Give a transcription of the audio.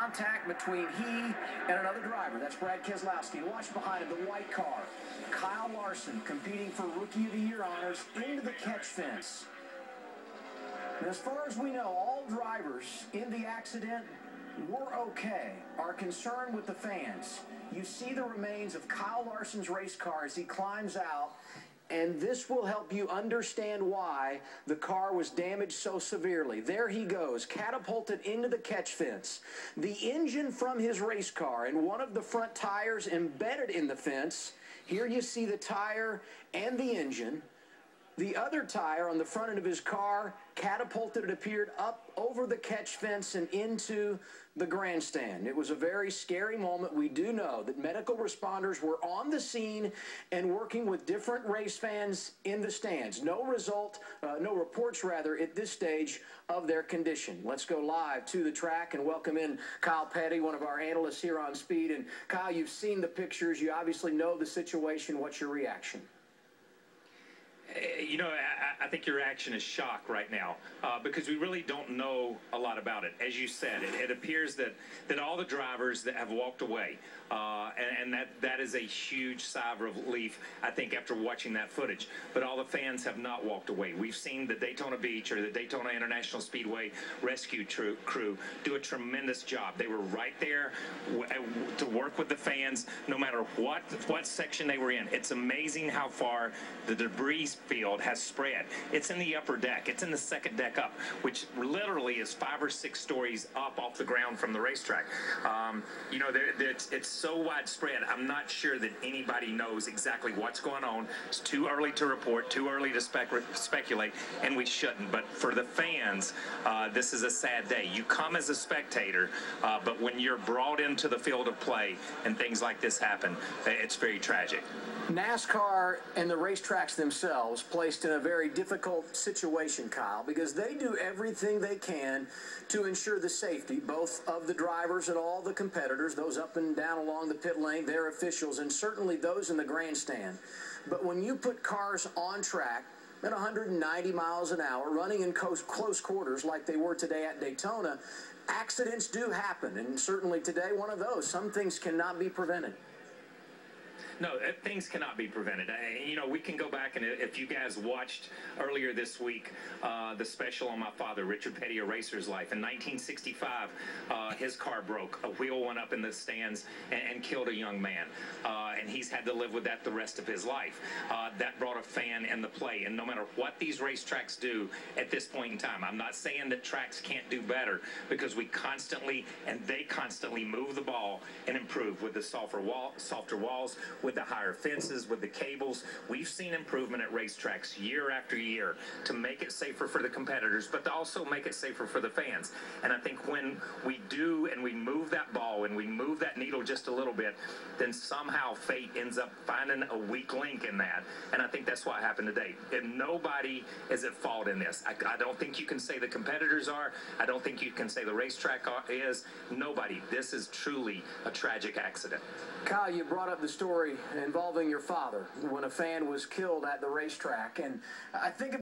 contact between he and another driver. That's Brad Keselowski. And watch behind him, the white car. Kyle Larson competing for Rookie of the Year honors into the catch fence. And as far as we know, all drivers in the accident were okay. Our concern with the fans. You see the remains of Kyle Larson's race car as he climbs out, and this will help you understand why the car was damaged so severely. There he goes, catapulted into the catch fence. The engine from his race car and one of the front tires embedded in the fence. Here you see the tire and the engine. The other tire on the front end of his car catapulted, it appeared, up over the catch fence and into the grandstand. It was a very scary moment. We do know that medical responders were on the scene and working with different race fans in the stands. No reports at this stage of their condition. Let's go live to the track and welcome in Kyle Petty, one of our analysts here on Speed. And Kyle, you've seen the pictures. You obviously know the situation. What's your reaction? You know, I think your reaction is shock right now because we really don't know a lot about it. As you said, it appears that all the drivers that have walked away, and that is a huge sigh of relief, I think, after watching that footage. But all the fans have not walked away. We've seen the Daytona Beach or the Daytona International Speedway rescue crew do a tremendous job. They were right there to work with the fans, no matter what section they were in. It's amazing how far the debris field has spread. It's in the upper deck. It's in the second deck up, which literally is 5 or 6 stories up off the ground from the racetrack. You know, it's so widespread. I'm not sure that anybody knows exactly what's going on. It's too early to report, too early to speculate, and we shouldn't. But for the fans, this is a sad day. You come as a spectator, but when you're brought into the field of play and things like this happen, it's very tragic. NASCAR and the racetracks themselves placed in a very difficult situation, Kyle, because they do everything they can to ensure the safety, both of the drivers and all the competitors, those up and down along the pit lane, their officials, and certainly those in the grandstand. But when you put cars on track at 190 miles an hour, running in close quarters like they were today at Daytona, accidents do happen, and certainly today one of those. Some things cannot be prevented. No, things cannot be prevented. You know, we can go back, and if you guys watched earlier this week the special on my father, Richard Petty, A Racer's Life. In 1965, his car broke. A wheel went up in the stands and killed a young man. And he's had to live with that the rest of his life. That brought a fan in the play. And no matter what these racetracks do at this point in time, I'm not saying that tracks can't do better, because we constantly, and they constantly move the ball and improve with the softer walls, with the higher fences, with the cables. We've seen improvement at racetracks year after year to make it safer for the competitors, but to also make it safer for the fans. And I think when we do and we move that ball and we move that needle just a little bit, then somehow fate ends up finding a weak link in that. And I think that's what happened today. And nobody is at fault in this. I don't think you can say the competitors are. I don't think you can say the racetrack is. Nobody. This is truly a tragic accident. Kyle, you brought up the story involving your father when a fan was killed at the racetrack, and I think